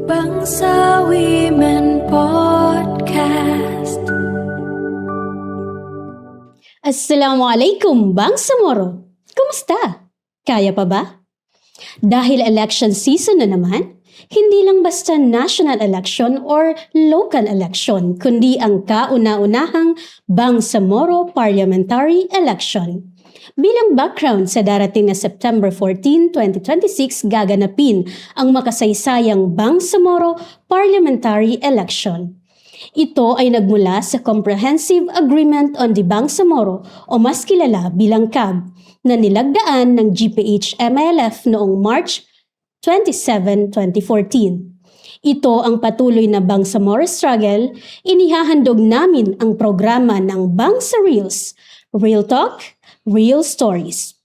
Bangsa Women Podcast. Assalamualaikum, Bangsamoro! Kumusta? Kaya pa ba? Dahil election season na naman, hindi lang basta national election or local election, kundi ang kauna-unahang Bangsamoro Parliamentary Election. Bilang background sa darating na September 14, 2026, gaganapin ang makasaysayang Bangsamoro Parliamentary Election. Ito ay nagmula sa Comprehensive Agreement on the Bangsamoro o mas kilala bilang CAB na nilagdaan ng GPH-MILF noong March 27, 2014. Ito ang patuloy na Bangsamoro struggle, inihahandog namin ang programa ng Bangsa Reels, Real Talk, Real Stories.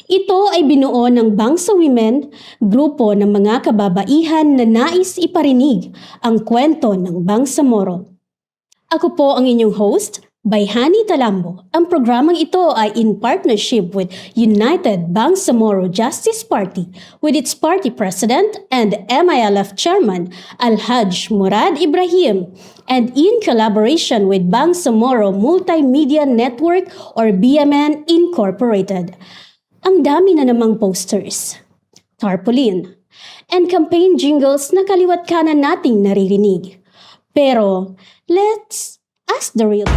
Ito ay binuo ng Bangsa Women, grupo ng mga kababaihan na nais iparinig ang kwento ng Bangsamoro. Ako po ang inyong host, Bayhani Talambo. Ang programang ito ay in partnership with United Bangsamoro Justice Party with its party president and MILF chairman Alhaj Murad Ibrahim and in collaboration with Bangsamoro Multimedia Network or BMN Incorporated. Ang dami na namang posters, tarpaulin, and campaign jingles na kaliwat kanan nating naririnig. Pero let's ask the real.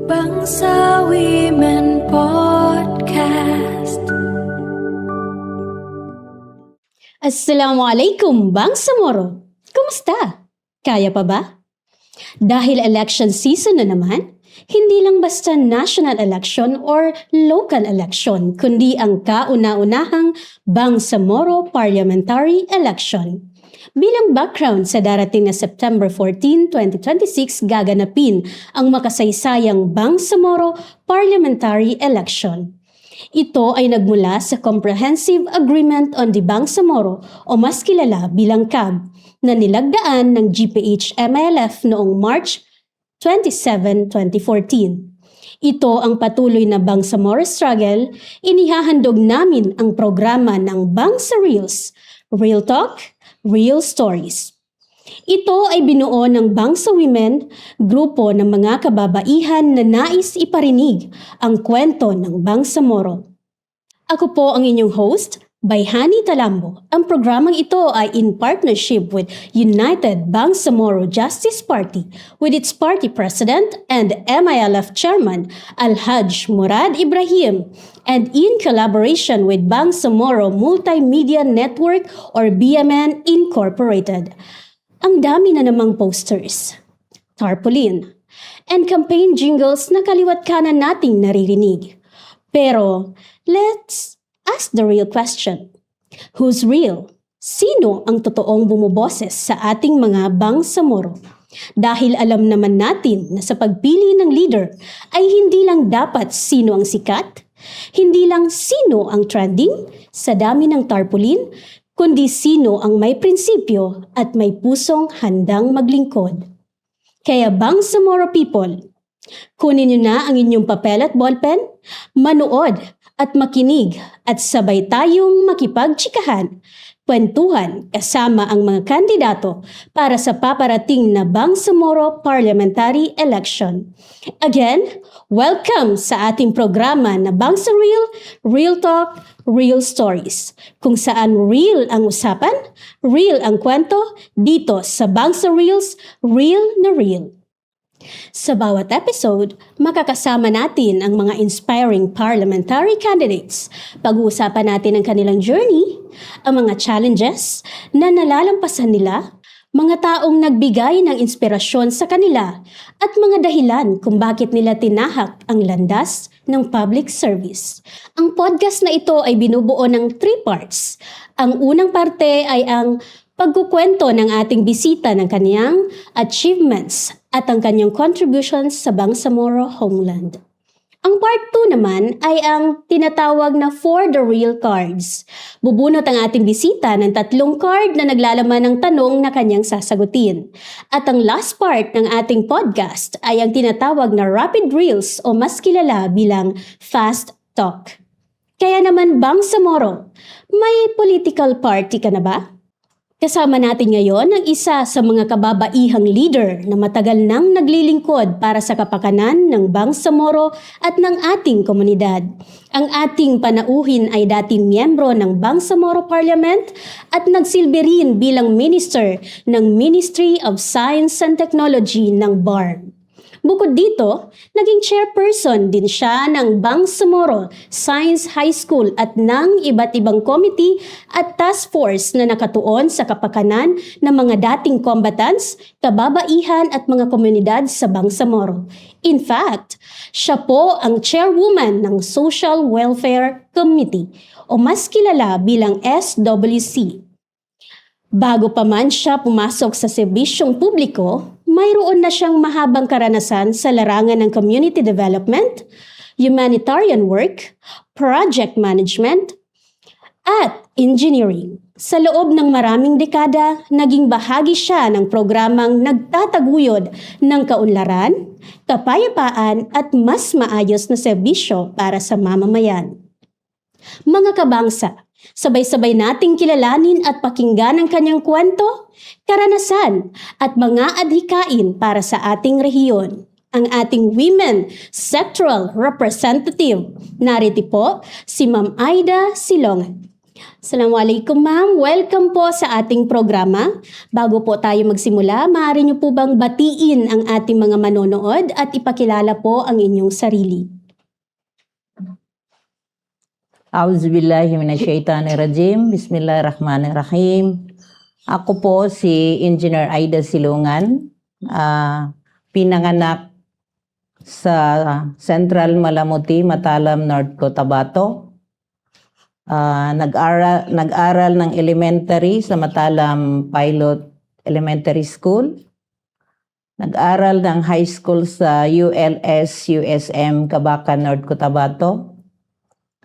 Bangsa Women Podcast. Assalamualaikum, Bangsamoro! Kumusta? Kaya pa ba? Dahil election season na naman, hindi lang basta national election or local election, kundi ang kauna-unahang Bangsamoro Parliamentary Election. Bilang background sa darating na September 14, 2026, gaganapin ang makasaysayang Bangsamoro Parliamentary Election. Ito ay nagmula sa Comprehensive Agreement on the Bangsamoro o mas kilala bilang CAB na nilagdaan ng GPH-MILF noong March 27, 2014. Ito ang patuloy na Bangsamoro struggle, inihahandog namin ang programa ng Bangsa Reels, Real Talk, Real Stories. Ito ay binuo ng Bangsa Women, grupo ng mga kababaihan na nais iparinig ang kwento ng Bangsamoro. Ako po ang inyong host, Bayhani Talambo. Ang programang ito ay in partnership with United Bangsamoro Justice Party with its party president and MILF chairman Alhaj Murad Ibrahim and in collaboration with Bangsamoro Multimedia Network or BMN Incorporated. Ang dami na namang posters, tarpaulin, and campaign jingles na kaliwat kanan nating naririnig. Pero let's ask the real question. Who's real? Sino ang totoong bumuboses sa ating mga Bangsamoro? Dahil alam naman natin na sa pagpili ng leader ay hindi lang dapat sino ang sikat, hindi lang sino ang trending sa dami ng tarpaulin, kundi sino ang may prinsipyo at may pusong handang maglingkod. Kaya Bangsamoro people, kunin niyo na ang inyong papel at ballpen, manood at makinig at sabay tayong makipagtsikahan, kwentuhan kasama ang mga kandidato para sa paparating na Bangsamoro Parliamentary Election. Again, welcome sa ating programa na Bangsa Reel, Real Talk, Real Stories, kung saan real ang usapan, real ang kwento, dito sa Bangsa Reels, real na real. Sa bawat episode, makakasama natin ang mga inspiring parliamentary candidates. Pag-uusapan natin ang kanilang journey, ang mga challenges na nalalampasan nila, mga taong nagbigay ng inspirasyon sa kanila, at mga dahilan kung bakit nila tinahak ang landas ng public service. Ang podcast na ito ay binubuo ng 3 parts. Ang unang parte ay ang Pagkukwento ng ating bisita ng kanyang achievements at ang kanyang contributions sa Bangsamoro homeland. Ang part 2 naman ay ang tinatawag na For the Real Cards. Bubunot ang ating bisita ng 3 card na naglalaman ng tanong na kanyang sasagutin. At ang last part ng ating podcast ay ang tinatawag na Rapid Reels o mas kilala bilang Fast Talk. Kaya naman Bangsamoro, may political party ka na ba? Kasama natin ngayon ang isa sa mga kababaihang leader na matagal nang naglilingkod para sa kapakanan ng Bangsamoro at ng ating komunidad. Ang ating panauhin ay dating miyembro ng Bangsamoro Parliament at nagsilbi rin bilang minister ng Ministry of Science and Technology ng BARM. Bukod dito, naging chairperson din siya ng Bangsamoro Science High School at ng iba't ibang committee at task force na nakatuon sa kapakanan ng mga dating combatants, kababaihan at mga komunidad sa Bangsamoro. In fact, siya po ang chairwoman ng Social Welfare Committee o mas kilala bilang SWC. Bago pa man siya pumasok sa serbisyong publiko, mayroon na siyang mahabang karanasan sa larangan ng community development, humanitarian work, project management, at engineering. Sa loob ng maraming dekada, naging bahagi siya ng programang nagtataguyod ng kaunlaran, kapayapaan at mas maayos na serbisyo para sa mamamayan. Mga kabangsa, sabay-sabay nating kilalanin at pakinggan ang kanyang kwento, karanasan at mga adhikain para sa ating rehiyon. Ang ating Women Sectoral Representative, narito po si Ma'am Aida Silongan. Assalamualaikum ma'am, welcome po sa ating programa. Bago po tayo magsimula, maaari niyo po bang batiin ang ating mga manonood at ipakilala po ang inyong sarili? Auzubillahiminasyaitanirrajim. Bismillahirrahmanirrahim. Ako po si Engineer Aida Silongan, pinanganak sa Central Malamuti, Matalam, North Cotabato. Nag-aral ng elementary sa Matalam Pilot Elementary School. Nag-aral ng high school sa ULS USM Cabacan, North Cotabato.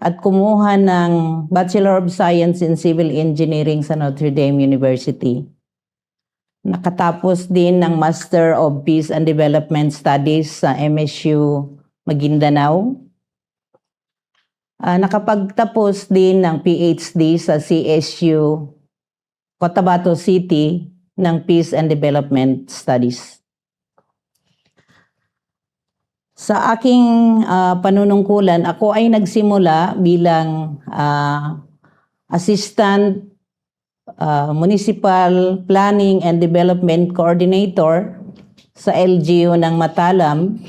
At kumuha ng Bachelor of Science in Civil Engineering sa Notre Dame University. Nakatapos din ng Master of Peace and Development Studies sa MSU Maguindanao. Nakapagtapos din ng PhD sa CSU Cotabato City ng Peace and Development Studies. Sa aking panunungkulan, ako ay nagsimula bilang Assistant Municipal Planning and Development Coordinator sa LGU ng Matalam.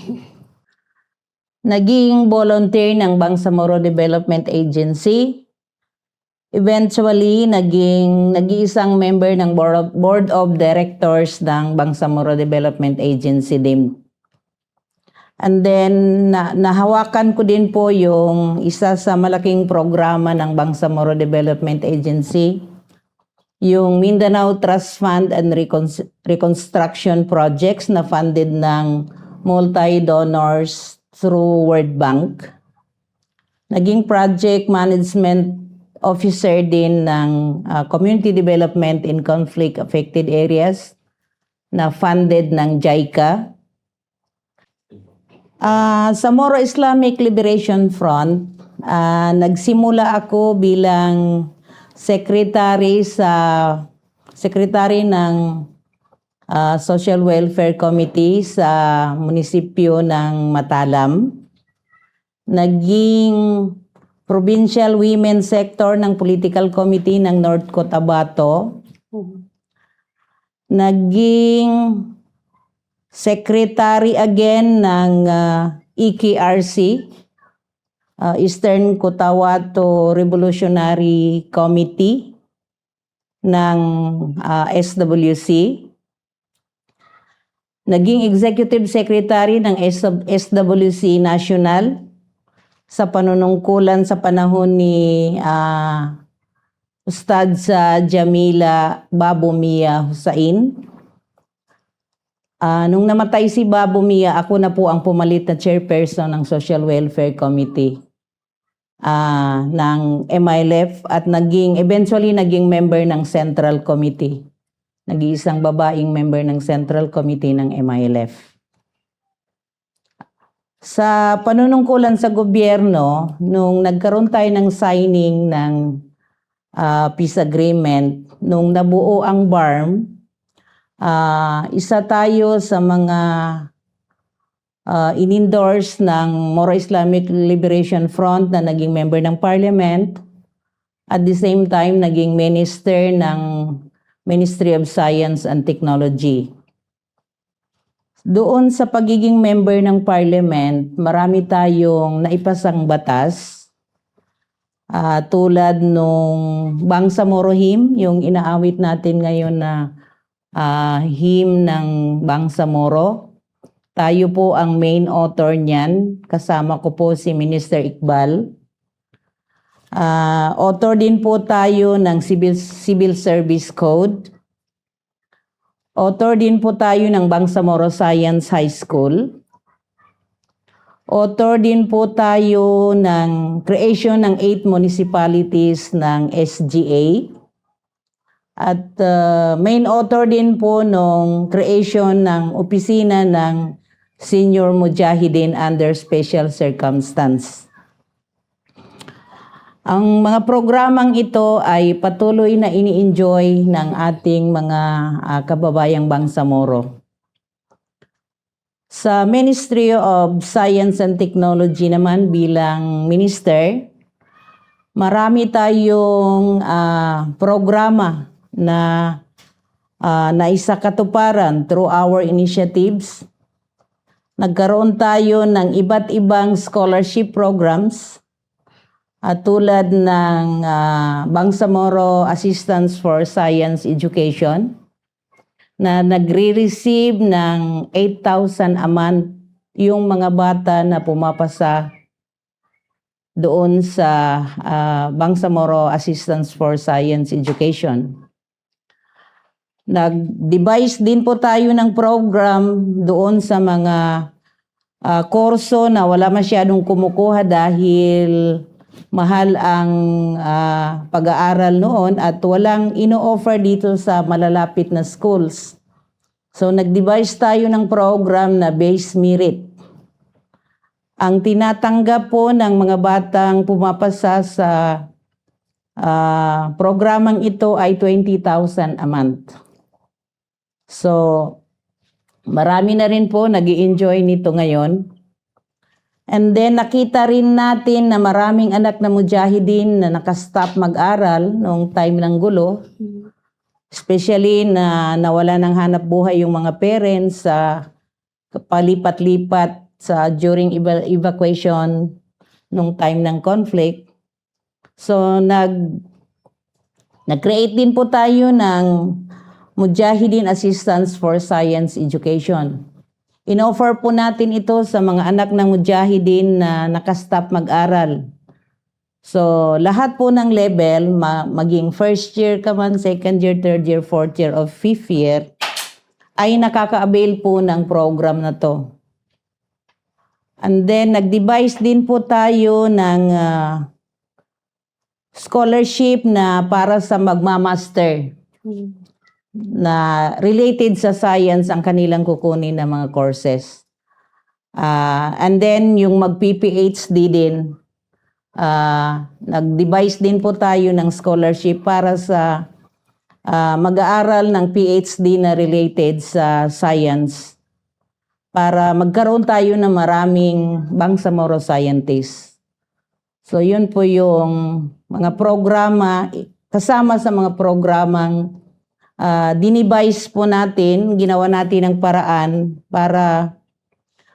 Naging volunteer ng Bangsamoro Development Agency. Eventually, nag-iisang member ng Board of Directors ng Bangsamoro Development Agency din. And then, nahawakan ko din po yung isa sa malaking programa ng Bangsamoro Development Agency, yung Mindanao Trust Fund and Reconstruction Projects na funded ng multi-donors through World Bank. Naging project management officer din ng Community Development in Conflict-Affected Areas na funded ng JICA. Sa Moro Islamic Liberation Front, nagsimula ako bilang secretary ng Social Welfare Committee sa munisipyo ng Matalam. Naging Provincial Women Sector ng Political Committee ng North Cotabato. Naging secretary again ng EKRC, Eastern Cotabato Revolutionary Committee ng SWC. Naging executive secretary ng SWC National sa panunungkulan sa panahon ni Ustad sa Jamila Babu Mia Hussain. Nung namatay si Babu Mia, ako na po ang pumalit na chairperson ng Social Welfare Committee ng MILF at eventually naging member ng Central Committee. Nag-iisang babaeng member ng Central Committee ng MILF. Sa panunungkulan sa gobyerno, nung nagkaroon tayo ng signing ng peace agreement, nung nabuo ang BARM, isa tayo sa mga in-endorse ng Moro Islamic Liberation Front na naging member ng parliament. At the same time, naging minister ng Ministry of Science and Technology. Doon sa pagiging member ng parliament, marami tayong naipasang batas. Tulad nung Bangsamoro Hymn, yung inaawit natin ngayon na hymn ng Bangsamoro. Tayo po ang main author niyan. Kasama ko po si Minister Iqbal. Author din po tayo ng Civil Service Code. Author din po tayo ng Bangsamoro Science High School. Author din po tayo ng creation ng 8 municipalities ng SGA. At main author din po ng creation ng opisina ng Senior Mujahideen under Special Circumstance. Ang mga programang ito ay patuloy na ini-enjoy ng ating mga kababayang Bangsamoro. Sa Ministry of Science and Technology naman bilang minister, marami tayong programa na naisakatuparan through our initiatives. Nagkaroon tayo ng iba't ibang scholarship programs tulad ng Bangsamoro Assistance for Science Education na nagre-receive ng 8,000 a month yung mga bata na pumapasa doon sa Bangsamoro Assistance for Science Education. Nag-devise din po tayo ng program doon sa mga kurso na wala masyadong kumukuha dahil mahal ang pag-aaral noon at walang ino-offer dito sa malalapit na schools. So nag-devise tayo ng program na base merit. Ang tinatanggap po ng mga batang pumapasa sa programang ito ay 20,000 a month. So marami na rin po nag-i-enjoy nito ngayon. And then nakita rin natin na maraming anak na mujahideen na nakastop mag-aral noong time ng gulo. Especially na nawala ng hanap buhay yung mga parents sa palipat-lipat during evacuation nung time ng conflict. So nag-create din po tayo ng Mujahideen Assistance for Science Education. In-offer po natin ito sa mga anak ng mujahideen na nakastop mag-aral. So, lahat po ng level, maging first year ka man, second year, third year, fourth year, or fifth year, ay nakaka-avail po ng program na to. And then, nag-devise din po tayo ng scholarship na para sa magmamaster. Na related sa science ang kanilang kukunin na mga courses. And then, yung mag-PPHD din, nag-devise din po tayo ng scholarship para sa mag-aaral ng PhD na related sa science para magkaroon tayo ng maraming Bangsamoro scientists. So, yun po yung mga programa, kasama sa mga programang dinivise po natin, ginawa natin ng paraan para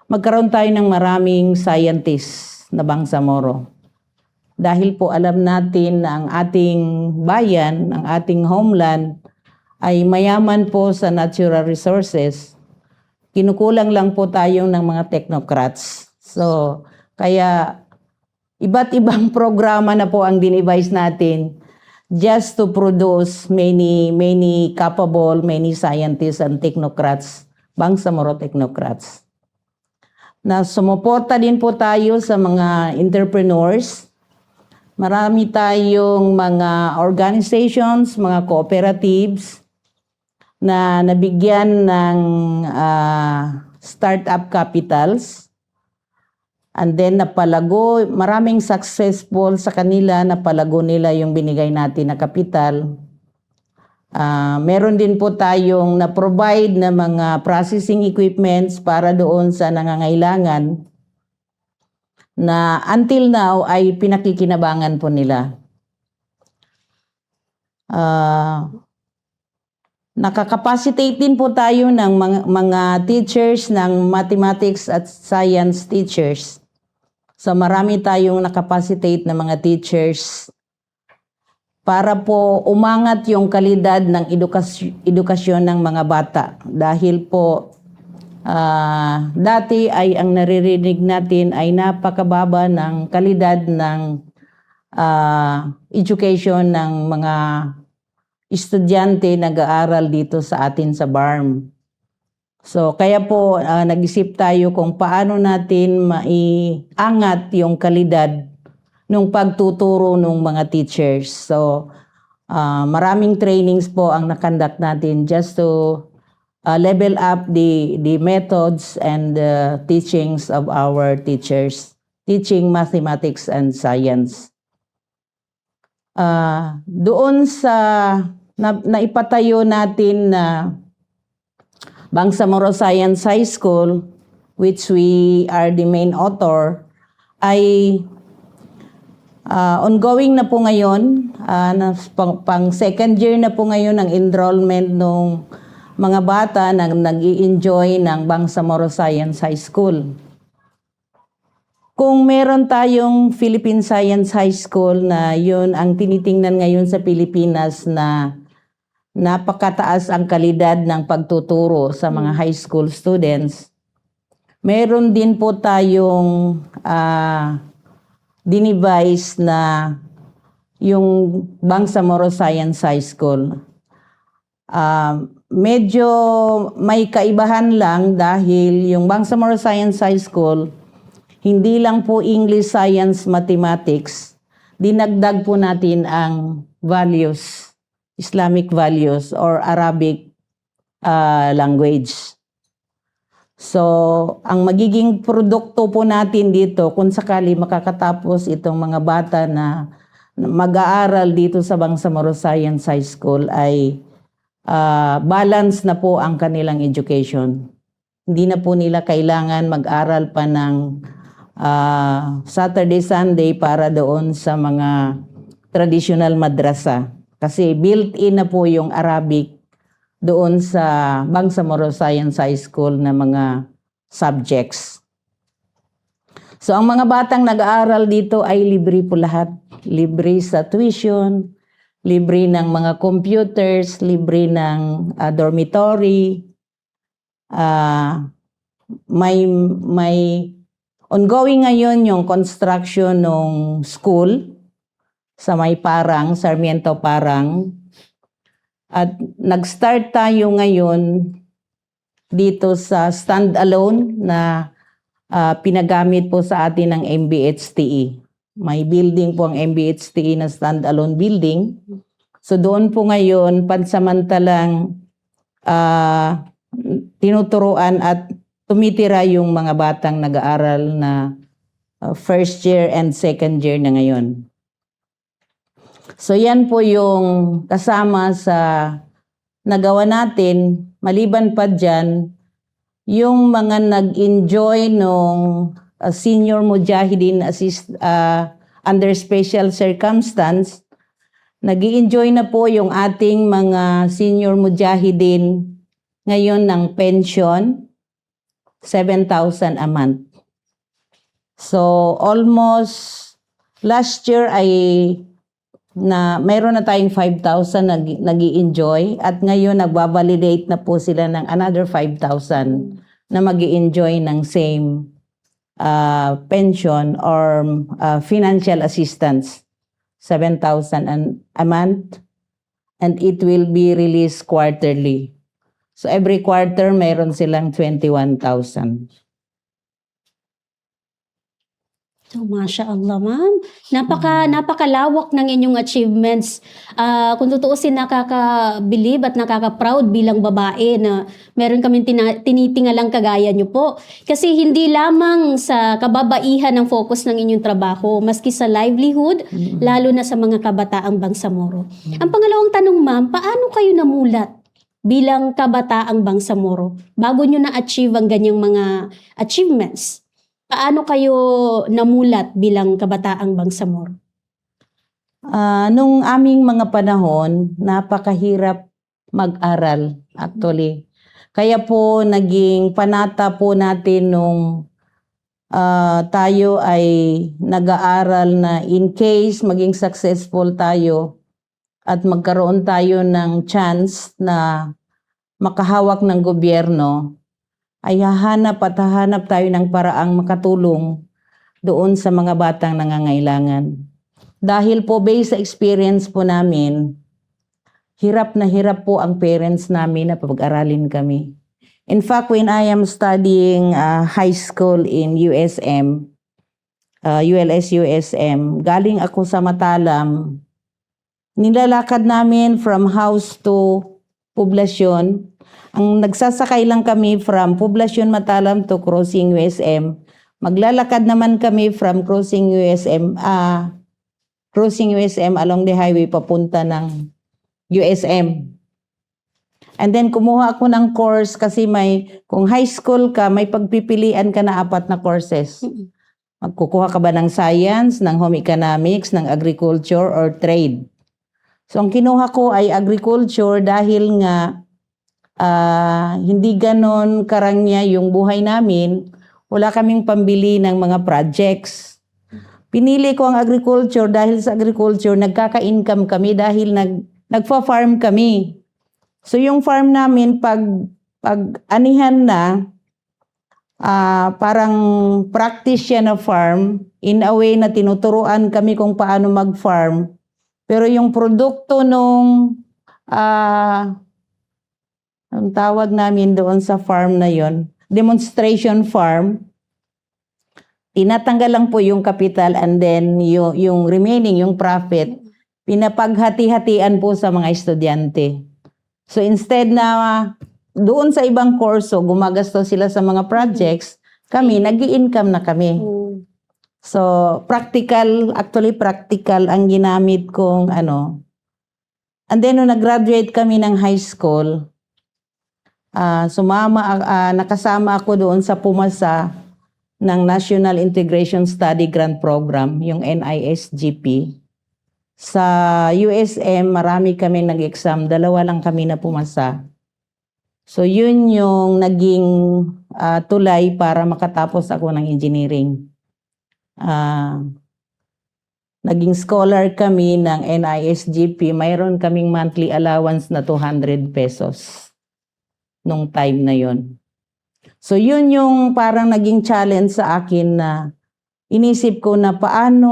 magkaroon tayo ng maraming scientists na Bangsamoro. Dahil po alam natin na ang ating bayan, ang ating homeland ay mayaman po sa natural resources. Kinukulang lang po tayong ng mga technocrats. So, kaya iba't ibang programa na po ang dinivise natin just to produce many capable, many scientists and technocrats, Bangsamoro technocrats. Na sumuporta din po tayo sa mga entrepreneurs. Marami tayong mga organizations, mga cooperatives na nabigyan ng startup capitals. And then napalago, maraming successful sa kanila, napalago nila yung binigay natin na kapital. Meron din po tayong na-provide na mga processing equipments para doon sa nangangailangan na until now ay pinakikinabangan po nila. Nakakapacitate din po tayo ng mga teachers ng mathematics at science teachers. So marami tayong nakapacitate na mga teachers para po umangat yung kalidad ng edukasyon ng mga bata. Dahil po dati ay ang naririnig natin ay napakababa ng kalidad ng education ng mga estudyante nag-aaral dito sa atin sa BARM. So kaya po nag-isip tayo kung paano natin maiangat yung kalidad ng pagtuturo ng mga teachers. So maraming trainings po ang nakandak natin just to level up the methods and the teachings of our teachers teaching mathematics and science. Doon sa naipatayo natin na Bangsamoro Science High School, which we are the main author, ay ongoing na po ngayon. Pang second year na po ngayon ang enrollment ng mga bata na nag-i-enjoy ng Bangsamoro Science High School. Kung meron tayong Philippine Science High School na yun ang tinitingnan ngayon sa Pilipinas na napakataas ang kalidad ng pagtuturo sa mga high school students, meron din po tayong dinivise na yung Bangsamoro Science High School. Medyo may kaibahan lang dahil yung Bangsamoro Science High School, hindi lang po English, Science, Mathematics, dinagdag po natin ang values, Islamic values or Arabic language. So, ang magiging produkto po natin dito, kung sakali makakatapos itong mga bata na mag-aaral dito sa Bangsamoro Science High School ay balance na po ang kanilang education. Hindi na po nila kailangan mag-aral pa ng Saturday, Sunday para doon sa mga traditional madrasa. Kasi built-in na po yung Arabic doon sa Bangsamoro Science High School na mga subjects. So ang mga batang nag-aaral dito ay libre po lahat. Libre sa tuition, libre ng mga computers, libre ng dormitory. May ongoing ngayon yung construction ng school sa may Parang, Sarmiento Parang. At nag-start tayo ngayon dito sa stand-alone na pinagamit po sa atin ng MBHTE. May building po ang MBHTE na stand-alone building. So doon po ngayon pansamantalang tinuturuan at tumitira yung mga batang nag-aaral na first year and second year na ngayon. So yan po yung kasama sa nagawa natin. Maliban pa dyan, yung mga nag-enjoy nung senior mujahideen under special circumstance, nag-i-enjoy na po yung ating mga senior mujahideen ngayon ng pension, 7,000 a month. So almost last year ay mayroon na tayong 5,000 nag-i-enjoy at ngayon nagbabalidate na po sila ng another 5,000 na mag-i-enjoy ng same pension or financial assistance 7,000 a month, and it will be released quarterly. So every quarter, mayroon silang 21,000. Oh, Masya Allah, ma'am. Napakalawak ng inyong achievements. Kung tutuusin, nakakabilib at nakaka-proud bilang babae na meron kaming tinitingalang kagaya niyo po. Kasi hindi lamang sa kababaihan ang focus ng inyong trabaho, maski sa livelihood, lalo na sa mga kabataang Bangsamoro. Ang pangalawang tanong, ma'am, paano kayo namulat bilang kabataang Bangsamoro bago nyo na-achieve ang ganyang mga achievements? Paano kayo namulat bilang kabataang Bangsamoro? Nung aming mga panahon, napakahirap mag-aral actually. Kaya po naging panata po natin nung tayo ay nag-aaral na in case maging successful tayo at magkaroon tayo ng chance na makahawak ng gobyerno, ay hahanap tayo ng paraang makatulong doon sa mga batang nangangailangan. Dahil po based sa experience po namin, hirap na hirap po ang parents namin na pag-aralin kami. In fact, when I am studying high school in USM, ULS USM, galing ako sa Matalam, nilalakad namin from house to poblasyon. Ang nagsasakay lang kami from Poblacion Matalam to Crossing USM. Maglalakad naman kami from Crossing USM along the highway papunta ng USM. And then kumuha ako ng course kasi kung high school ka, may pagpipilian ka na 4 na courses. Magkukuha ka ba ng science, ng home economics, ng agriculture, or trade? So ang kinuha ko ay agriculture dahil nga hindi ganon karangya yung buhay namin. Wala kaming pambili ng mga projects. Pinili ko ang agriculture dahil sa agriculture nagkaka-income kami dahil nagfa-farm kami. So yung farm namin pag anihan na, parang practice siya na farm in a way na tinuturuan kami kung paano mag-farm. Pero yung produkto nung ang tawag namin doon sa farm na yon, demonstration farm, tinatanggal lang po yung capital and then yung remaining, yung profit, pinapaghati-hatian po sa mga estudyante. So instead na doon sa ibang kurso, gumagasto sila sa mga projects, kami, nag-i-income na kami. So practical ang ginamit kong ano. And then nung nag-graduate kami ng high school, nakasama ako doon sa PUMASA ng National Integration Study Grant Program, yung NISGP. Sa USM, marami kami nag-exam, 2 lang kami na pumasa. So yun yung naging tulay para makatapos ako ng engineering. Naging scholar kami ng NISGP, mayroon kaming monthly allowance na 200 pesos. Nung time na yon. So yun yung parang naging challenge sa akin na inisip ko na paano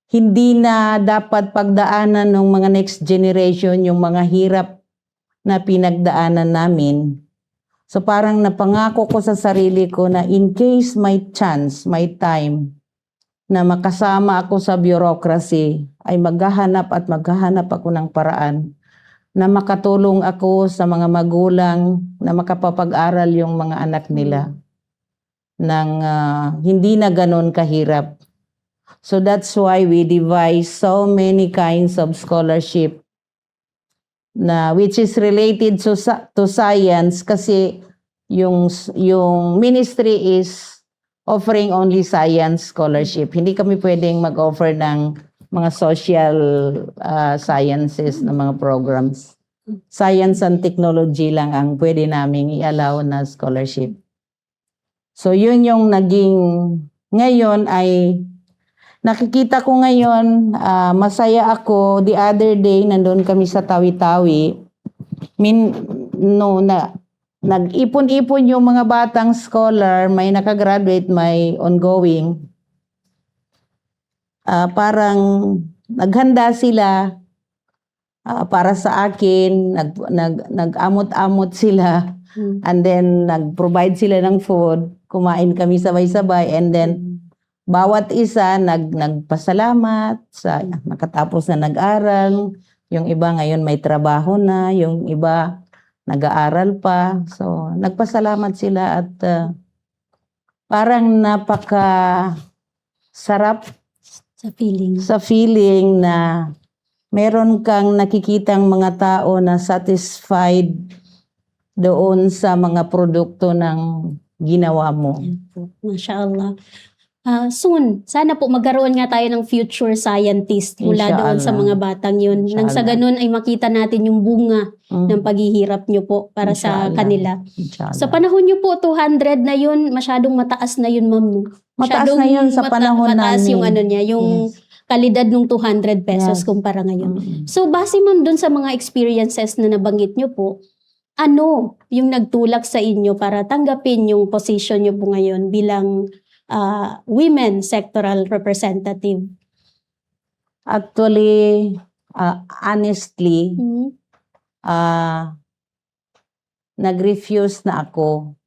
hindi na dapat pagdaanan ng mga next generation yung mga hirap na pinagdaanan namin. So parang napangako ko sa sarili ko na in case may chance, may time na makasama ako sa bureaucracy, ay maghahanap ako ng paraan na makatulong ako sa mga magulang na makapapag-aral yung mga anak nila ng hindi na ganon kahirap. So that's why we devise so many kinds of scholarship which is related to science kasi yung ministry is offering only science scholarship. Hindi kami pwedeng mag-offer ng mga social sciences na mga programs. Science and technology lang ang pwede naming i-allow na scholarship. So yun yung ngayon ay nakikita ko ngayon, masaya ako. The other day, nandun kami sa Tawi-Tawi. Nag-ipon-ipon yung mga batang scholar, may nakagraduate, may ongoing. parang naghanda sila para sa akin, nag-amot-amot sila, and then nag-provide sila ng food, kumain kami sabay-sabay, and then bawat isa nagpasalamat sa nakatapos na nag-aral, yung iba ngayon may trabaho na, yung iba nag-aaral pa. So, nagpasalamat sila at parang napaka sarap Sa feeling. sa feeling na meron kang nakikitang mga tao na satisfied doon sa mga produkto ng ginawa mo. Yan po. MashaAllah. Soon, sana po magkaroon nga tayo ng future scientist mula doon sa Insha'Allah. mga batang yun. Nang sa Insha'Allah. ganun ay makita natin yung bunga ng paghihirap nyo po para sa Insha'Allah. kanila. Insha'Allah. Sa panahon nyo po, 200 na yun, masyadong mataas na yun, ma'am. No? Mataas na yun sa panahon mataas namin. yung ano niya, yung kalidad ng 200 pesos Yes. kumpara ngayon. Mm. So, base ma'am dun sa mga experiences na nabanggit nyo po, ano yung nagtulak sa inyo para tanggapin yung position nyo po ngayon bilang women sectoral representative? Actually, honestly, Mhm. nag-refuse na ako.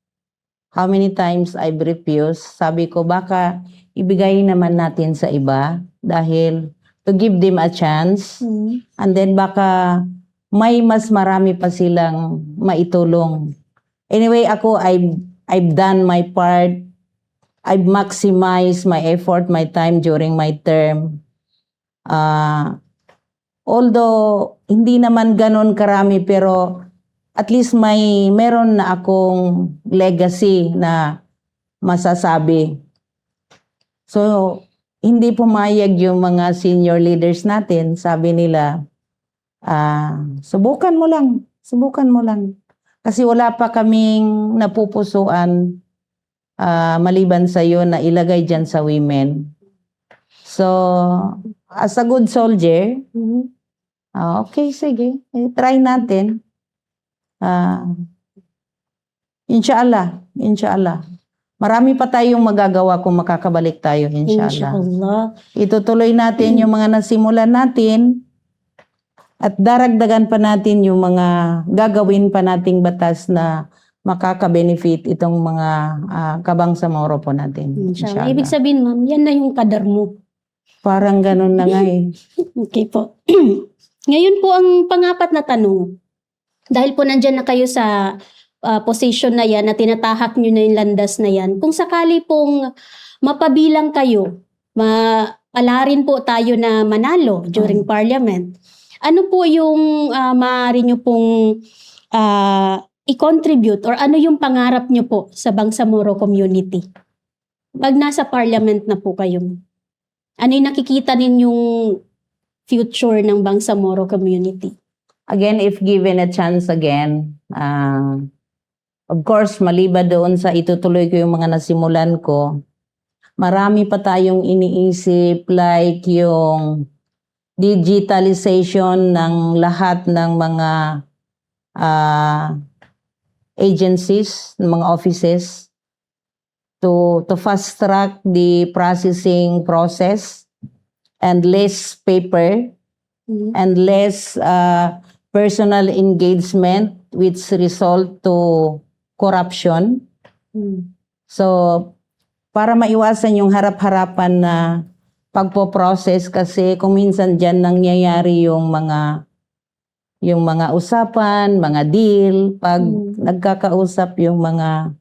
How many times I've refused? Sabi ko, baka ibigay naman natin sa iba dahil to give them a chance. Mhm. And then baka may mas marami pa silang maitulong. Anyway, ako, I've done my part. I've maximized my effort, my time during my term. Although, hindi naman ganon karami, pero at least meron na akong legacy na masasabi. So, hindi pumayag yung mga senior leaders natin. Sabi nila, subukan mo lang. Kasi wala pa kaming napupusuan maliban sa iyo na ilagay dyan sa women. So, as a good soldier, Mhm. okay, sige. Try natin. Inshallah. Marami pa tayong magagawa kung makakabalik tayo, inshallah. Inshallah. Itutuloy natin yung mga nasimulan natin at daragdagan pa natin yung mga gagawin pa nating batas na makaka-benefit itong mga kabangsamoro po natin. Inshallah. Ibig sabihin, ma'am, yan na yung kadar mo. Parang ganun na nga eh. Okay po. Ngayon po ang pangapat na tanong. Dahil po nandyan na kayo sa position na yan, na tinatahak nyo na yung landas na yan, kung sakali pong mapabilang kayo, palarin po tayo na manalo during parliament, ano po yung maaari nyo pong i-contribute or ano yung pangarap nyo po sa Bangsamoro community? Pag nasa parliament na po kayo, ano yung nakikita ninyong future ng Bangsamoro community? Again, if given a chance again, of course, maliban doon sa itutuloy ko yung mga nasimulan ko, marami pa tayong iniisip like yung digitalization ng lahat ng mga agencies, ng mga offices to fast track the processing process and less paper and less personal engagement which result to corruption. So, para maiwasan yung harap-harapan na pagpo-process kasi kung minsan dyan nangyayari yung mga usapan, mga deal, pag nagkakausap yung mga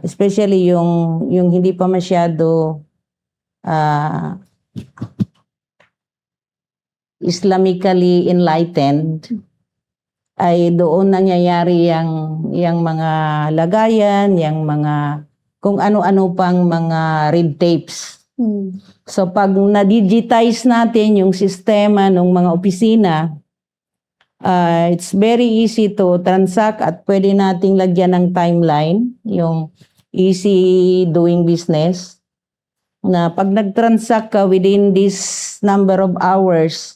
especially yung hindi pa masyado Islamically enlightened, ay doon nangyayari yung mga lagayan, yung mga kung ano-ano pang mga red tapes. So pag na-digitize natin yung sistema ng mga opisina, it's very easy to transact at pwede nating lagyan ng timeline, yung easy doing business, na pag nag-transact ka within this number of hours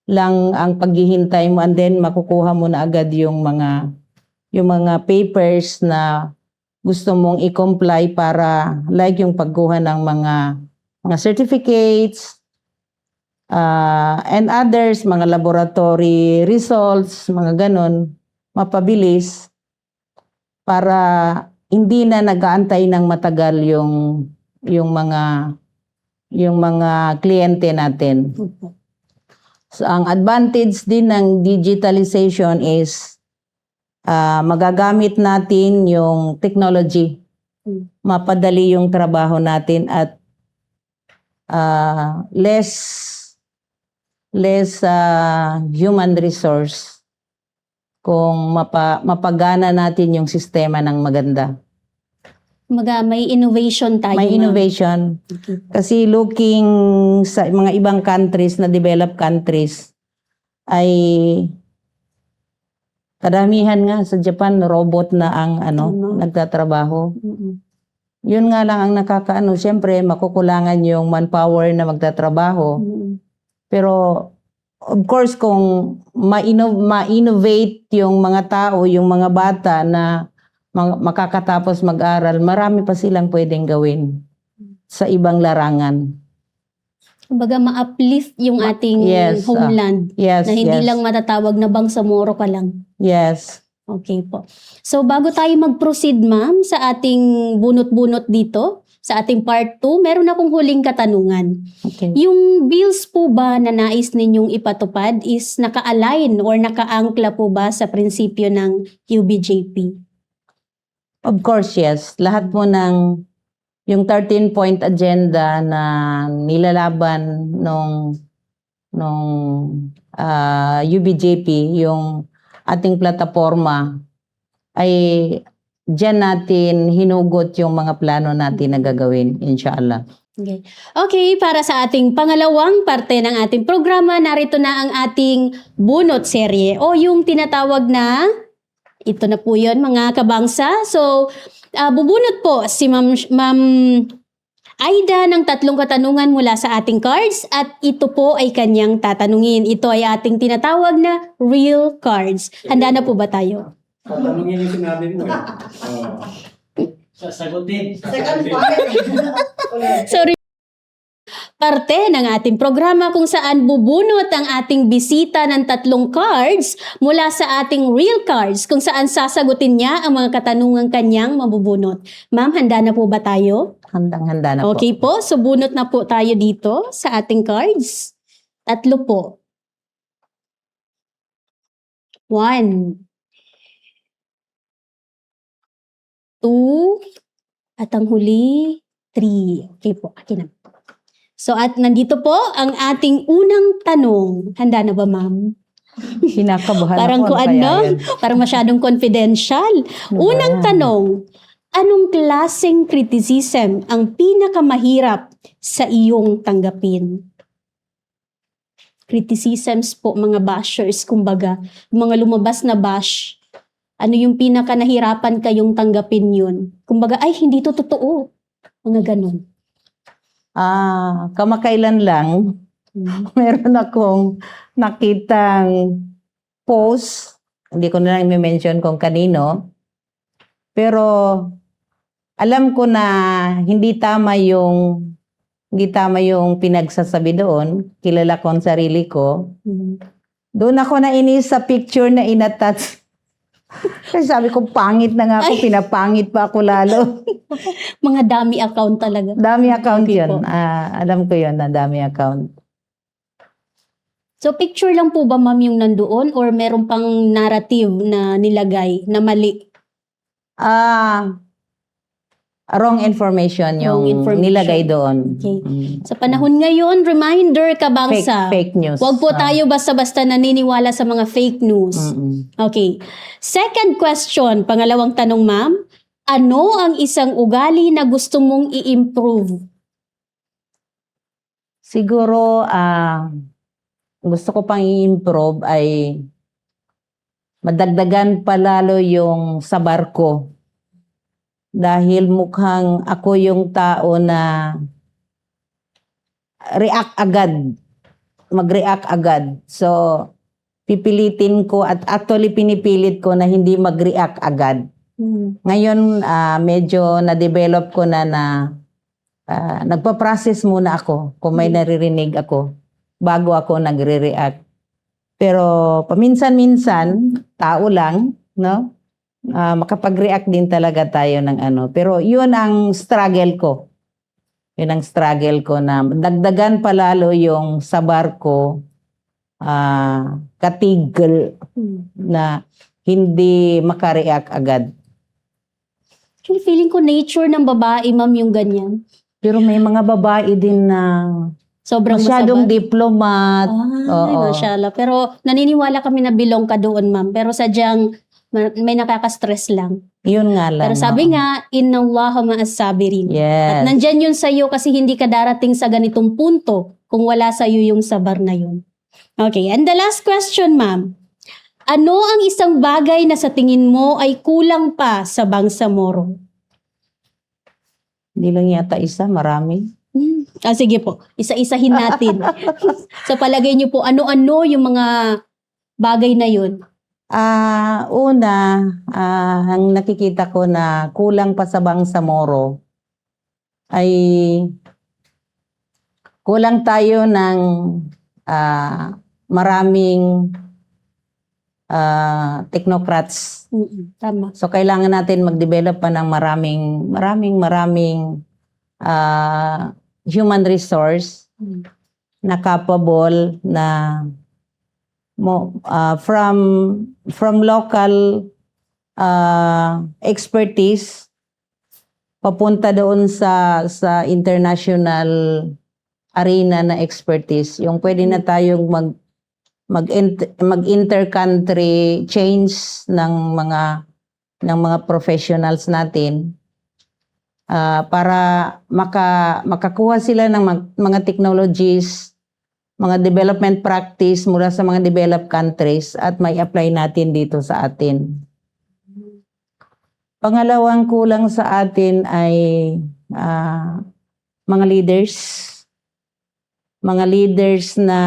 lang ang paghihintay mo and then makukuha mo na agad yung mga papers na gusto mong i-comply para like yung pagkuha ng mga mga certificates, and others, mga laboratory results, mga ganon, mapabilis para hindi na nag-aantay ng matagal yung mga kliyente natin. So, ang advantage din ng digitalization is magagamit natin yung technology. Mapadali yung trabaho natin at less human resource kung mapagana natin yung sistema ng maganda. May innovation tayo. May innovation. Okay. Kasi looking sa mga ibang countries na developed countries ay kadamihan nga sa Japan robot na ang nagtatrabaho. Yun nga lang ang nakakaano, syempre makukulangan yung manpower na magtatrabaho. Pero of course kung ma-innovate yung mga tao, yung mga bata na makakatapos mag-aral, marami pa silang pwedeng gawin sa ibang larangan. Kumbaga ma-uplift yung ating homeland. Yes, na hindi lang matatawag na Bangsamoro ka lang. Yes. Okay po. So bago tayo mag-proceed ma'am sa ating bunot-bunot dito, sa ating part 2, meron akong huling katanungan. Okay. Yung bills po ba na nais ninyong ipatupad is naka-align or naka-angkla po ba sa prinsipyo ng UBJP? Of course, yes. Lahat po ng yung 13-point agenda na nilalaban nung UBJP, yung ating plataforma, ay diyan natin hinugot yung mga plano natin na gagawin, inshallah. Okay, para sa ating pangalawang parte ng ating programa, narito na ang ating bunot serye o yung tinatawag na, ito na po yun mga kabangsa. So, bubunot po si Ma'am Aida ng 3 katanungan mula sa ating cards at ito po ay kanyang tatanungin. Ito ay ating tinatawag na real cards. Handa na po ba tayo? Tatanungin yung sinabi mo eh. Sasagutin. Sorry. Parte ng ating programa kung saan bubunot ang ating bisita ng 3 cards mula sa ating real cards kung saan sasagutin niya ang mga katanungan kanyang mabubunot. Ma'am, handa na po ba tayo? Handang-handa na po. Okay po, so bunot na po tayo dito sa ating cards. 3 po. 1, 2, at ang huli, 3. Okay po, akin na. So at nandito po ang ating unang tanong. Handa na ba ma'am? Kinakabahan Parang ako. kung ano, parang masyadong confidential. Unang tanong, anong klaseng criticism ang pinakamahirap sa iyong tanggapin? Criticisms po, mga bashers, kumbaga, mga lumabas na bash. Ano yung pinakanahirapan kayong tanggapin yun? Kumbaga, ay, hindi to totoo. Mga ganun. Kamakailan lang, meron akong nakitang post, hindi ko na lang i-mention kung kanino, pero alam ko na hindi tama yung pinagsasabi doon, kilala ko ang sarili ko. Doon ako nainis sa picture na inattach. Kasi sabi ko, pangit na nga ako, pinapangit pa ako lalo. Mga dummy account talaga. Dami account Okay yun. po. Alam ko yun na dami account. So picture lang po ba ma'am yung nandoon or meron pang narrative na nilagay na mali? Wrong information yung Wrong information. nilagay doon. Okay. Sa panahon ngayon, reminder kabangsa. Fake news. Huwag po tayo basta-basta naniniwala sa mga fake news. Okay. Second question, pangalawang tanong ma'am. Ano ang isang ugali na gusto mong i-improve? Siguro, gusto ko pang i-improve ay madagdagan palalo yung sabar ko. Dahil mukhang ako yung tao na mag-react agad. So, pipilitin ko at actually pinipilit ko na hindi mag-react agad. Ngayon, medyo na-develop ko na nagpa-process muna ako kung may naririnig ako bago ako nagre-react. Pero paminsan-minsan, tao lang, no? Makapag-react din talaga tayo ng ano. Pero yun ang struggle ko. Yun ang struggle ko na dagdagan palalo yung sabar ko, katigil na hindi makareact agad. Actually, feeling ko nature ng babae, ma'am, yung ganyan. Pero may mga babae din na Sobrang masyadong masabad. diplomat. Ay, Oo. mashallah. Pero naniniwala kami na belong ka doon, ma'am. Pero sadyang may nakaka-stress lang. Yun nga lang. Pero sabi oo. nga, inna Allaha ma'as sabirin. Yes. At nandyan yun sa'yo kasi hindi ka darating sa ganitong punto kung wala sa'yo yung sabar na yun. Okay, and the last question, ma'am. Ano ang isang bagay na sa tingin mo ay kulang pa sa Bangsamoro? Hindi lang yata isa, marami. Sige po, isa-isahin natin. Sa palagay niyo po, ano-ano yung mga bagay na yun? Una, ang nakikita ko na kulang pa sa Bangsamoro ay kulang tayo ng maraming technocrats. Tama. So kailangan natin mag-develop pa ng maraming human resource na capable na from local expertise papunta doon sa international arena na expertise. Yung pwede na tayong mag-intercountry change ng mga professionals natin para makakuha sila ng mga technologies, mga development practice mula sa mga developed countries at may apply natin dito sa atin. Pangalawang kulang sa atin ay mga leaders. Mga leaders na,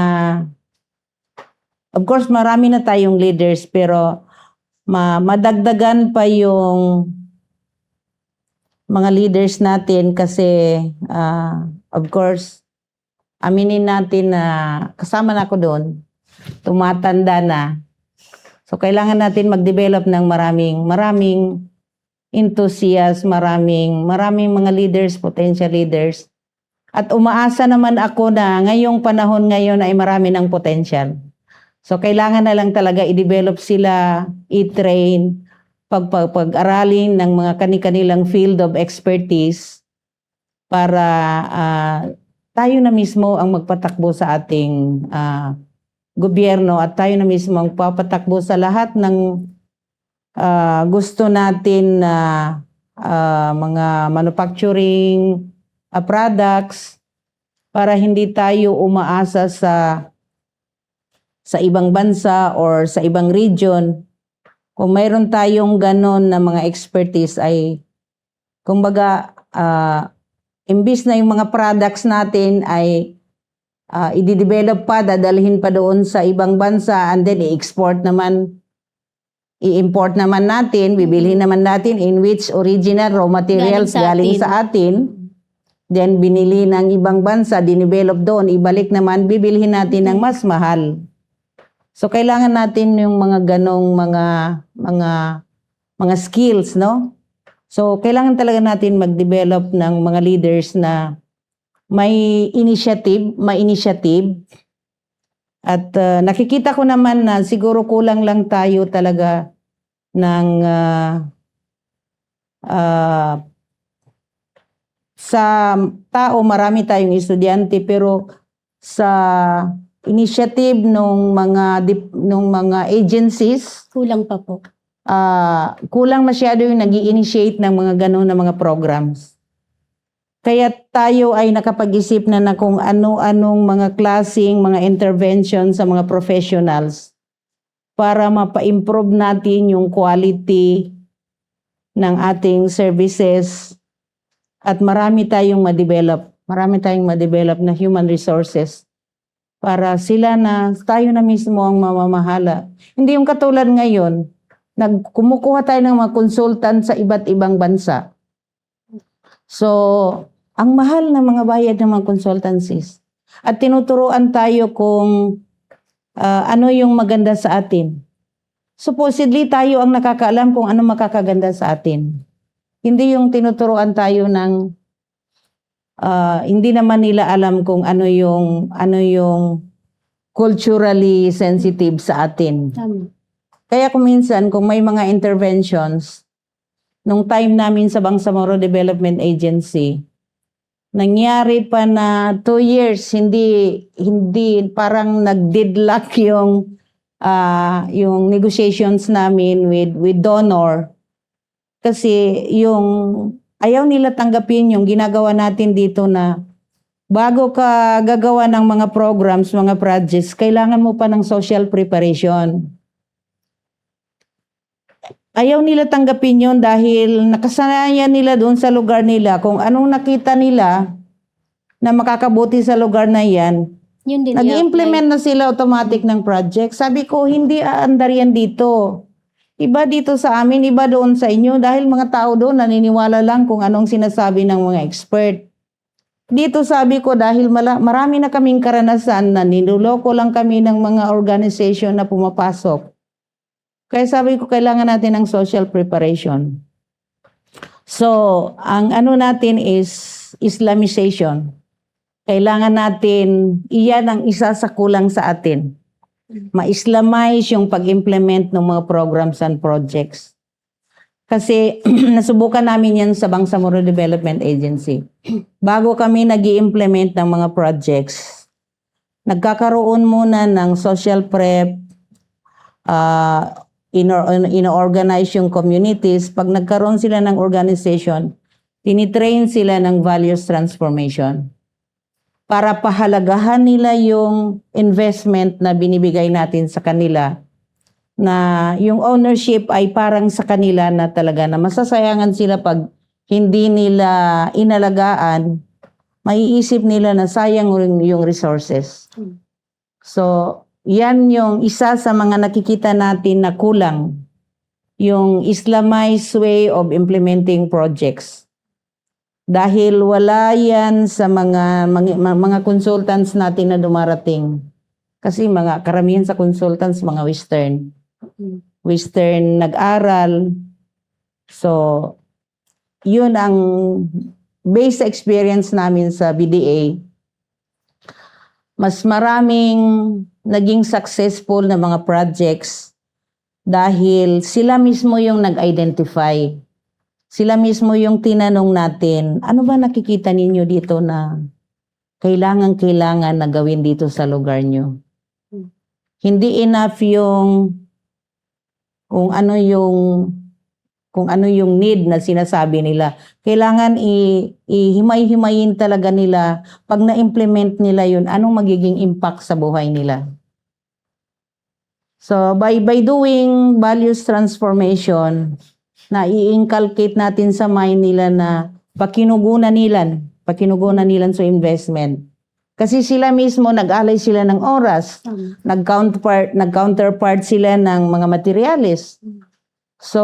of course, marami na tayong leaders, pero madagdagan pa yung mga leaders natin kasi, of course, aminin natin na kasama na ako doon, tumatanda na. So, kailangan natin mag-develop ng maraming enthusiasts, maraming mga leaders, potential leaders. At umaasa naman ako na ngayong panahon ngayon ay marami ng potential. So, kailangan na lang talaga i-develop sila, i-train, pag-aralin ng mga kani-kanilang field of expertise para tayo na mismo ang magpatakbo sa ating gobyerno at tayo na mismo ang papatakbo sa lahat ng gusto natin na mga manufacturing products para hindi tayo umaasa sa ibang bansa or sa ibang region. Kung mayroon tayong ganon na mga expertise ay kumbaga imbis na yung mga products natin ay i-develop pa, dadalhin pa doon sa ibang bansa and then i-import naman natin, bibilhin naman natin in which original raw materials galing sa atin. Then binili ng ibang bansa, dinevelop doon, ibalik naman, bibilhin natin ng mas mahal. So kailangan natin yung mga ganong mga skills, no? So kailangan talaga natin mag-develop ng mga leaders na may initiative at nakikita ko naman na siguro kulang lang tayo talaga ng sa tao, marami tayong estudyante, pero sa initiative ng mga agencies, Kulang pa po. kulang masyado yung nag-i-initiate ng mga gano'n na mga programs. Kaya tayo ay nakapag-isip na kung ano-anong mga klaseng mga intervention sa mga professionals para mapa-improve natin yung quality ng ating services at marami tayong ma-develop na human resources para tayo na mismo ang mamamahala. Hindi yung katulad ngayon, kumukuha tayo ng mga consultant sa iba't ibang bansa. So, ang mahal ng mga bayad ng mga consultancies. At tinuturuan tayo kung ano yung maganda sa atin. Supposedly, tayo ang nakakaalam kung ano makakaganda sa atin. Hindi yung tinuturuan tayo ng hindi naman nila alam kung ano yung culturally sensitive sa atin. Tama. Kaya kung minsan, kung may mga interventions, nung time namin sa Bangsamoro Development Agency, nangyari pa na 2 years, hindi parang nag-deadlock yung negotiations namin with donor. Kasi yung ayaw nila tanggapin yung ginagawa natin dito na bago ka gagawa ng mga programs, mga projects, kailangan mo pa ng social preparation. Ayaw nila tanggapin yun dahil nakasanayan nila doon sa lugar nila. Kung anong nakita nila na makakabuti sa lugar na yan, Yun din nag-implement na sila automatic ng project. Sabi ko, hindi aandar yan dito. Iba dito sa amin, iba doon sa inyo dahil mga tao doon naniniwala lang kung anong sinasabi ng mga expert. Dito sabi ko dahil marami na kaming karanasan na niloloko lang kami ng mga organization na pumapasok. Kaya sabi ko, kailangan natin ng social preparation. So, ang ano natin is Islamization. Kailangan natin, iyan ang isa sa kulang sa atin. Ma-Islamize yung pag-implement ng mga programs and projects. Kasi nasubukan namin yan sa Bangsamoro Development Agency. Bago kami nag-i-implement ng mga projects, nagkakaroon muna ng social prep, ino-organize yung communities. Pag nagkaroon sila ng organization, tinitrain sila ng values transformation para pahalagahan nila yung investment na binibigay natin sa kanila, na yung ownership ay parang sa kanila na talaga na masasayangan sila pag hindi nila inalagaan, maiisip nila na sayang yung resources. So, yan yung isa sa mga nakikita natin na kulang, yung Islamized way of implementing projects. Dahil wala yan sa mga consultants natin na dumarating. Kasi karamihan sa consultants, mga Western nag-aral. So, yun ang base experience namin sa BDA. Mas maraming naging successful na mga projects dahil sila mismo yung nag-identify. Sila mismo yung tinanong natin, ano ba nakikita ninyo dito na kailangan na gawin dito sa lugar nyo? Hindi enough yung kung ano yung need na sinasabi nila. Kailangan ihimay-himayin talaga nila. Pag na-implement nila yun, anong magiging impact sa buhay nila. So, by doing values transformation, na i-inculcate natin sa mind nila na pakinugunan nilan sa investment. Kasi sila mismo, nag-alay sila ng oras, nag-counterpart sila ng mga materialis. So,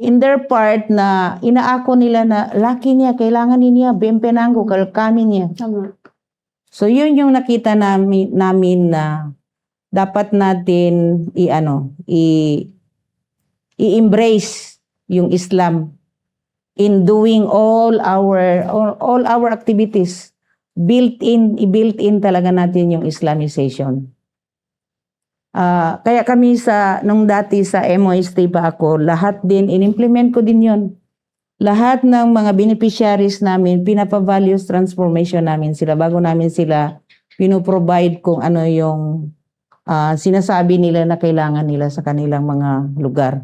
in their part na inaako nila na laki niya, kailangan niya, bempenanggo, kalkamin niya. So, yun yung nakita namin na dapat natin i-embrace yung Islam in doing all our activities. I-built in talaga natin yung Islamization. Kaya kami nung dati sa MOST pa ako, lahat din, in-implement ko din yun. Lahat ng mga beneficiaries namin, pinapa-values transformation namin sila. Bago namin sila pinoprovide kung ano yung sinasabi nila na kailangan nila sa kanilang mga lugar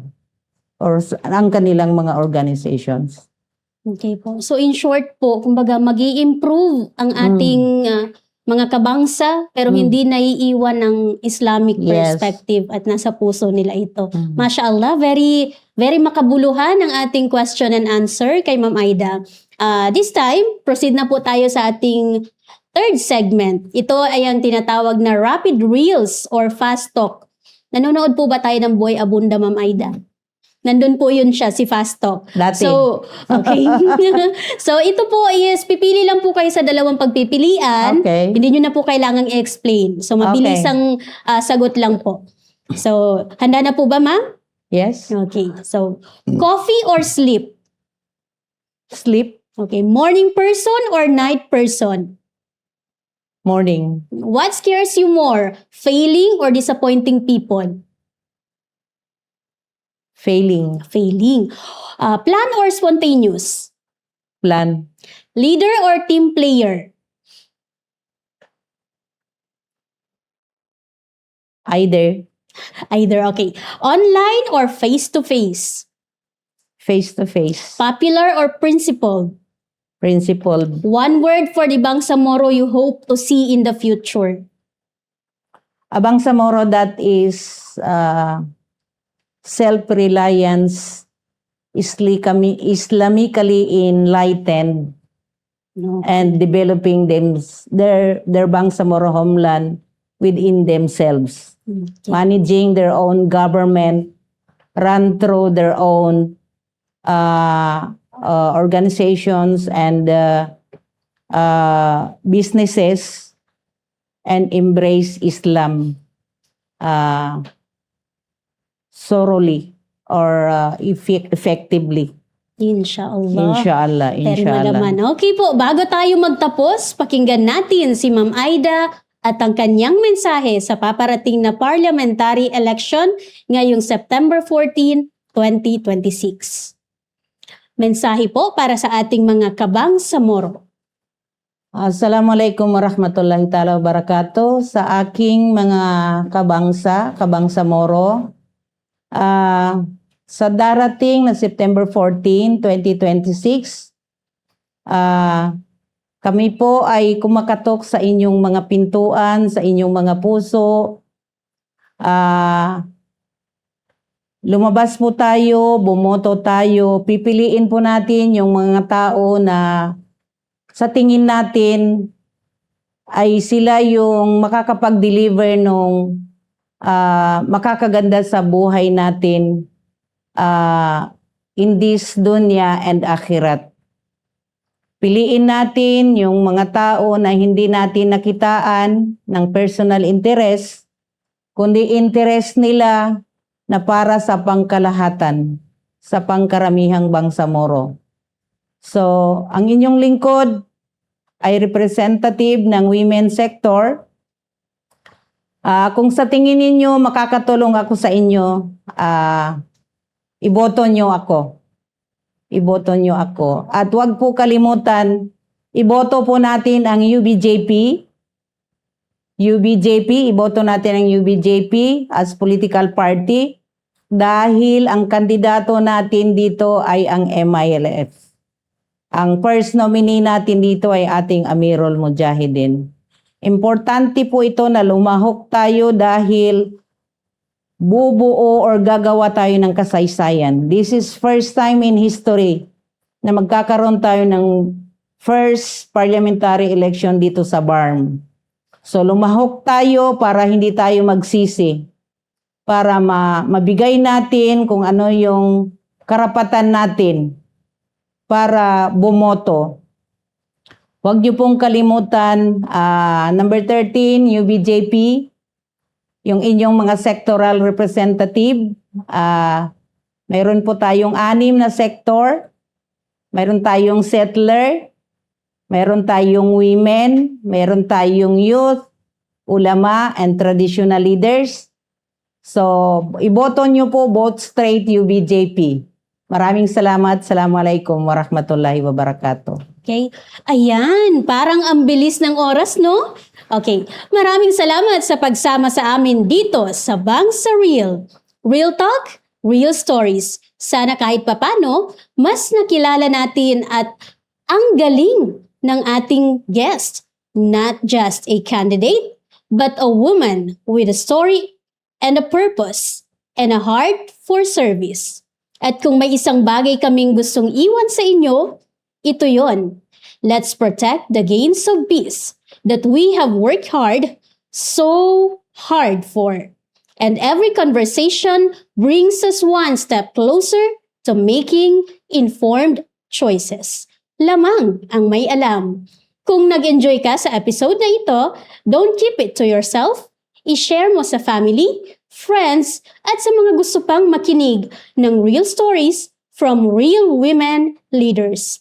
or ang kanilang mga organizations. Okay po. So in short po, kumbaga mag-i-improve ang ating mga kabangsa pero hindi naiiwan ng Islamic perspective at nasa puso nila ito. Mashallah, very very makabuluhan ang ating question and answer kay Ma'am Aida. This time, proceed na po tayo sa ating third segment. Ito ay ang tinatawag na Rapid Reels or Fast Talk. Nanonood po ba tayo ng Boy Abunda, Ma'am Aida? Nandun po yun siya, si Fast Talk. Dati. So, okay. So, ito po is, pipili lang po kayo sa dalawang pagpipilian. Okay. Hindi nyo na po kailangang i-explain. So, mabilis Okay. ang sagot lang po. So, handa na po ba, ma'am? Yes. Okay. So, coffee or sleep? Sleep. Okay. Morning person or night person? Morning. What scares you more? Failing or disappointing people? Failing. Failing. Plan or spontaneous? Plan. Leader or team player? Either. Either, okay. Online or face-to-face? Face-to-face. Popular or principled? Principled. One word for the Bangsamoro you hope to see in the future. Bangsamoro, that is self-reliance, Islamically enlightened, No. and developing their Bangsamoro homeland within themselves. Okay. Managing their own government, run through their own organizations and businesses, and embrace Islam thoroughly or effectively. Inshallah. Inshallah, Very inshallah. malaman. Okay po, bago tayo magtapos, pakinggan natin si Ma'am Aida at ang kanyang mensahe sa paparating na parliamentary election ngayong September 14, 2026. Mensahe po para sa ating mga Kabangsamoro. Assalamualaikum warahmatullahi ta'ala wabarakatuh. Sa aking mga kabangsamoro, sa darating na September 14, 2026, kami po ay kumakatok sa inyong mga pintuan, sa inyong mga puso. Lumabas po tayo, bumoto tayo, pipiliin po natin yung mga tao na sa tingin natin ay sila yung makakapag-deliver nung makakaganda sa buhay natin in this dunya and akhirat. Piliin natin yung mga tao na hindi natin nakitaan ng personal interest, kundi interest nila na para sa pangkalahatan, sa pangkaramihang Bangsamoro. So, ang inyong lingkod ay representative ng women sector. Kung sa tingin ninyo makakatulong ako sa inyo, iboto nyo ako. Iboto nyo ako. At huwag po kalimutan, iboto po natin ang UBJP. UBJP, iboto natin ang UBJP as political party dahil ang kandidato natin dito ay ang MILF. Ang first nominee natin dito ay ating Amirul Mujahideen. Importante po ito na lumahok tayo dahil bubuo or gagawa tayo ng kasaysayan. This is first time in history na magkakaroon tayo ng first parliamentary election dito sa BARM. So lumahok tayo para hindi tayo magsisi, para mabigay natin kung ano yung karapatan natin para bumoto. Huwag niyo pong kalimutan, number 13, UBJP, yung inyong mga sectoral representative. Mayroon po tayong 6 na sector, mayroon tayong settler, mayroon tayong women, mayroon tayong youth, ulama, and traditional leaders. So, iboto nyo po, vote straight UBJP. Maraming salamat. Assalamualaikum warahmatullahi wabarakatuh. Okay? Ayan, parang ang bilis ng oras, no? Okay, maraming salamat sa pagsama sa amin dito sa Bangsa Real. Real talk, real stories. Sana kahit papano, mas nakilala natin at ang galing ng ating guest. Not just a candidate, but a woman with a story and a purpose and a heart for service. At kung may isang bagay kaming gustong iwan sa inyo, ito yon. Let's protect the gains of peace that we have worked hard, so hard for. And every conversation brings us one step closer to making informed choices. Lamang ang may alam. Kung nag-enjoy ka sa episode na ito, don't keep it to yourself. I-share mo sa family, friends, at sa mga gusto pang makinig ng real stories from real women leaders.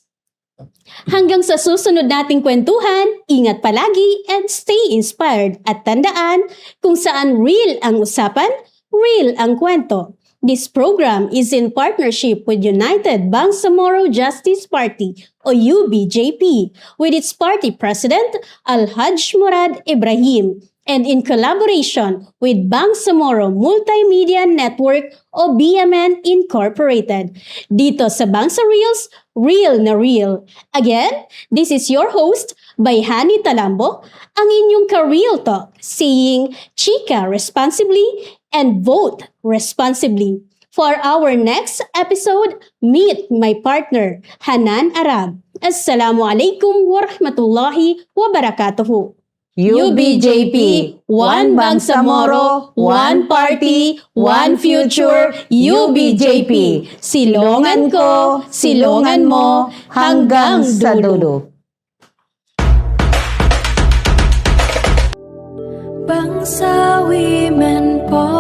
Hanggang sa susunod nating kwentuhan, ingat palagi and stay inspired. At tandaan, kung saan real ang usapan, real ang kwento. This program is in partnership with United Bangsamoro Justice Party o UBJP with its party president Alhaj Murad Ibrahim and in collaboration with Bangsamoro Multimedia Network o BMN Incorporated. Dito sa Bangsa Reels, real na real. Again, this is your host, Bayhani Talambo, ang inyong ka-real talk, saying chika responsibly and vote responsibly. For our next episode, meet my partner, Hanan Arab. Assalamualaikum warahmatullahi wabarakatuh. UBJP, one Bangsamoro, one party, one future, UBJP. Silongan ko, silongan mo, hanggang sa dulo. Bangsa Women Podcast.